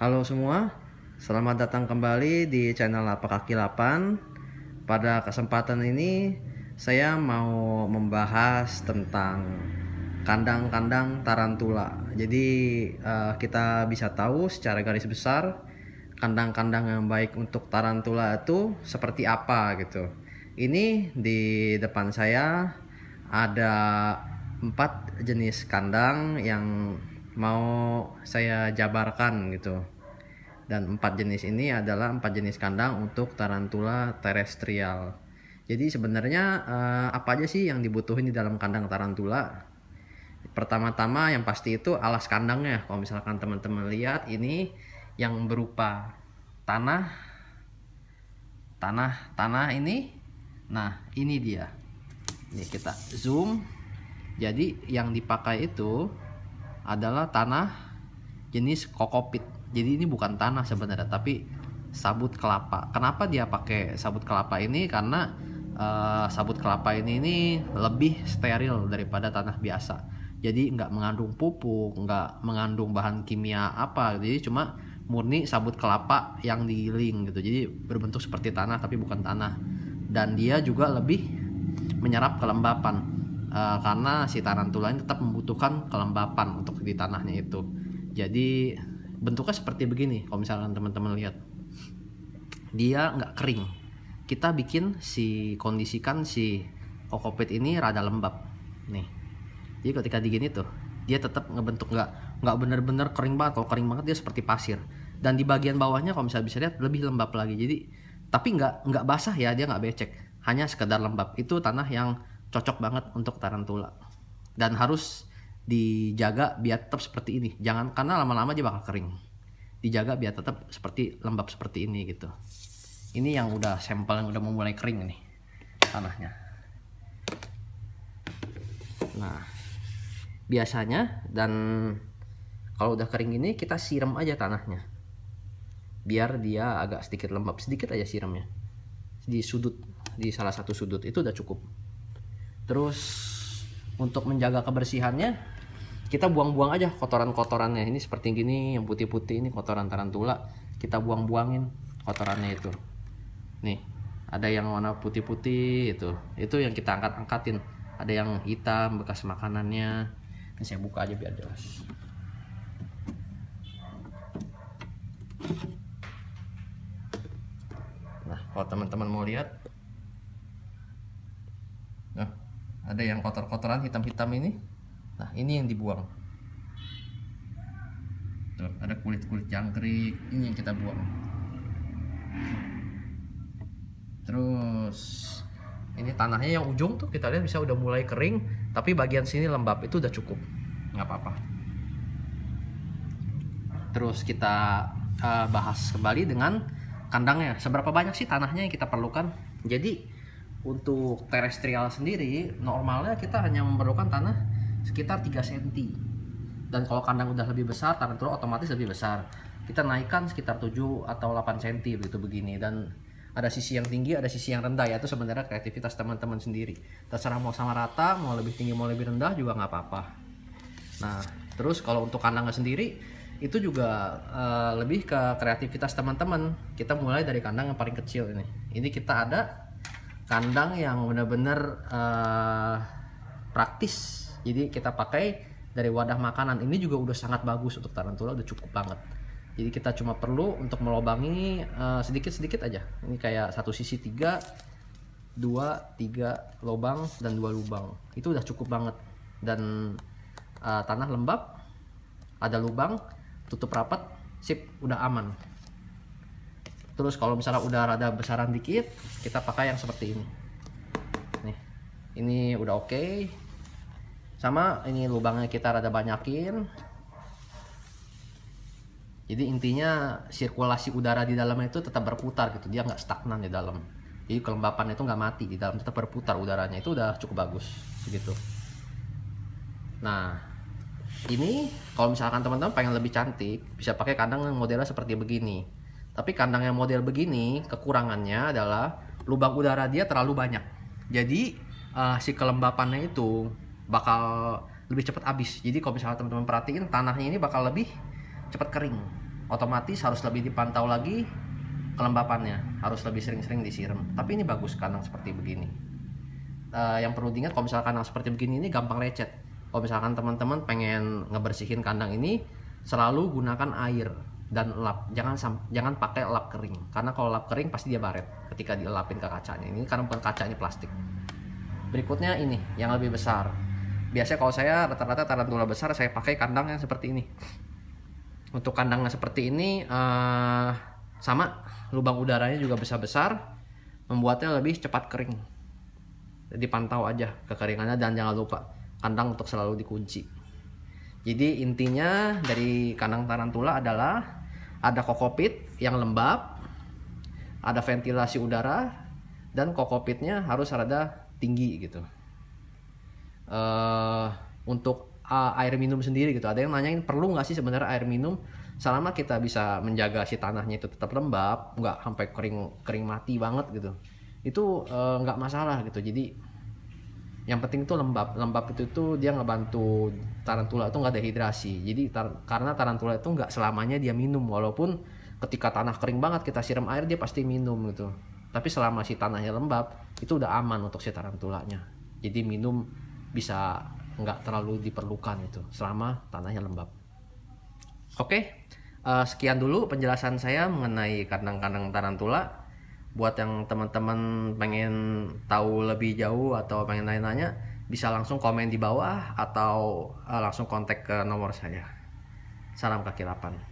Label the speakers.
Speaker 1: Halo semua, selamat datang kembali di channel Lapak Kaki 8. Pada kesempatan ini saya mau membahas tentang kandang-kandang tarantula. Jadi kita bisa tahu secara garis besar kandang-kandang yang baik untuk tarantula itu seperti apa gitu. Ini di depan saya ada 4 jenis kandang yang mau saya jabarkan gitu. Dan 4 jenis ini adalah 4 jenis kandang untuk tarantula terestrial. Jadi sebenarnya apa aja sih yang dibutuhin di dalam kandang tarantula? Pertama-tama yang pasti itu alas kandangnya. Kalau misalkan teman-teman lihat ini yang berupa tanah ini. Nah, ini dia. Ini kita zoom. Jadi yang dipakai itu adalah tanah jenis kokopit. Jadi ini bukan tanah sebenarnya, tapi sabut kelapa. Kenapa dia pakai sabut kelapa ini? Karena sabut kelapa ini lebih steril daripada tanah biasa. Jadi nggak mengandung pupuk, nggak mengandung bahan kimia apa. Jadi cuma murni sabut kelapa yang digiling gitu. Jadi berbentuk seperti tanah tapi bukan tanah. Dan dia juga lebih menyerap kelembapan. Karena si tarantula ini tetap membutuhkan kelembapan untuk di tanahnya itu. Jadi bentuknya seperti begini. Kalau misalkan teman-teman lihat, dia nggak kering. Kita kondisikan si kokopit ini rada lembab nih. Jadi ketika digini tuh dia tetap ngebentuk, nggak bener-bener kering banget. Kalau kering banget dia seperti pasir. Dan di bagian bawahnya kalau misalnya bisa lihat lebih lembab lagi. Jadi tapi nggak basah ya, dia nggak becek, hanya sekedar lembab. Itu tanah yang cocok banget untuk tarantula dan harus dijaga biar tetap seperti ini. Jangan, karena lama-lama dia bakal kering. Dijaga biar tetap seperti lembab seperti ini gitu. Ini yang udah sampel yang udah mulai kering nih tanahnya. Nah, biasanya dan kalau udah kering ini kita siram aja tanahnya. Biar dia agak sedikit lembab, sedikit aja siramnya. Di sudut, di salah satu sudut itu udah cukup. Terus untuk menjaga kebersihannya, kita buang-buang aja kotoran-kotorannya. Ini seperti gini, yang putih-putih ini kotoran tarantula. Kita buang-buangin kotorannya itu. Nih, ada yang warna putih-putih itu. Itu yang kita angkat-angkatin. Ada yang hitam bekas makanannya. Ini saya buka aja biar jelas. Nah, kalau teman-teman mau lihat, nah, ada yang kotor-kotoran hitam-hitam ini. Nah, ini yang dibuang. Tuh, ada kulit-kulit jangkrik, ini yang kita buang. Terus ini tanahnya yang ujung tuh kita lihat bisa udah mulai kering, tapi bagian sini lembab, itu udah cukup, nggak apa-apa. Terus kita bahas kembali dengan kandangnya. Seberapa banyak sih tanahnya yang kita perlukan? Jadi untuk terestrial sendiri normalnya kita hanya memerlukan tanah sekitar 3 cm. Dan kalau kandang udah lebih besar, tarantula otomatis lebih besar. Kita naikkan sekitar 7 atau 8 cm begitu begini. Dan ada sisi yang tinggi, ada sisi yang rendah, ya itu sebenarnya kreativitas teman-teman sendiri. Terserah mau sama rata, mau lebih tinggi, mau lebih rendah juga nggak apa-apa. Nah, terus kalau untuk kandangnya sendiri itu juga lebih ke kreativitas teman-teman. Kita mulai dari kandang yang paling kecil ini. Ini kita ada kandang yang benar-benar praktis. Jadi kita pakai dari wadah makanan. Ini juga udah sangat bagus untuk tarantula, udah cukup banget. Jadi kita cuma perlu untuk melobangi sedikit-sedikit aja. Ini kayak satu sisi 3 lubang dan 2 lubang. Itu udah cukup banget. Dan tanah lembab, ada lubang, tutup rapat, sip, udah aman. Terus kalau misalnya udah rada besaran dikit, kita pakai yang seperti ini. Nih, ini udah oke. Sama ini lubangnya kita rada banyakin. Jadi intinya sirkulasi udara di dalamnya itu tetap berputar gitu, dia nggak stagnan di dalam. Jadi kelembapan itu nggak mati di dalam, tetap berputar udaranya, itu udah cukup bagus begitu. Nah, ini kalau misalkan teman-teman pengen lebih cantik, bisa pakai kandang yang modelnya seperti begini. Tapi kandang yang model begini kekurangannya adalah lubang udara dia terlalu banyak. Jadi si kelembapannya itu bakal lebih cepat habis. Jadi kalau misalnya teman-teman perhatiin, tanahnya ini bakal lebih cepat kering. otomatis harus lebih dipantau lagi kelembapannya, harus lebih sering-sering disiram. Tapi ini bagus kandang seperti begini. Yang perlu diingat, kalau misalkan kandang seperti begini ini gampang lecet. Kalau misalkan teman-teman pengen ngebersihin kandang ini, selalu gunakan air dan lap. Jangan pakai lap kering, karena kalau lap kering pasti dia baret ketika dilapin ke kacanya. Ini karena bukan kaca, ini plastik. Berikutnya ini yang lebih besar. Biasanya kalau saya rata-rata tarantula besar saya pakai kandang yang seperti ini. Untuk kandangnya seperti ini sama lubang udaranya juga besar-besar, membuatnya lebih cepat kering. Jadi pantau aja kekeringannya dan jangan lupa kandang untuk selalu dikunci. Jadi intinya dari kandang tarantula adalah ada kokopit yang lembab, ada ventilasi udara, dan kokopitnya harus rada tinggi gitu. Untuk air minum sendiri gitu, ada yang nanyain perlu nggak sih sebenarnya air minum. Selama kita bisa menjaga si tanahnya itu tetap lembab, nggak sampai kering mati banget gitu, itu nggak masalah gitu. Jadi yang penting itu lembab itu tuh dia ngebantu tarantula itu nggak dehidrasi. Jadi karena tarantula itu nggak selamanya dia minum, walaupun ketika tanah kering banget kita siram air dia pasti minum gitu. Tapi selama si tanahnya lembab itu udah aman untuk si tarantulanya. Jadi minum bisa nggak terlalu diperlukan itu selama tanahnya lembab. Oke, sekian dulu penjelasan saya mengenai kandang-kandang tarantula. Buat yang teman-teman pengen tahu lebih jauh atau pengen nanya-nanya, bisa langsung komen di bawah atau langsung kontak ke nomor saya. Salam kaki 8.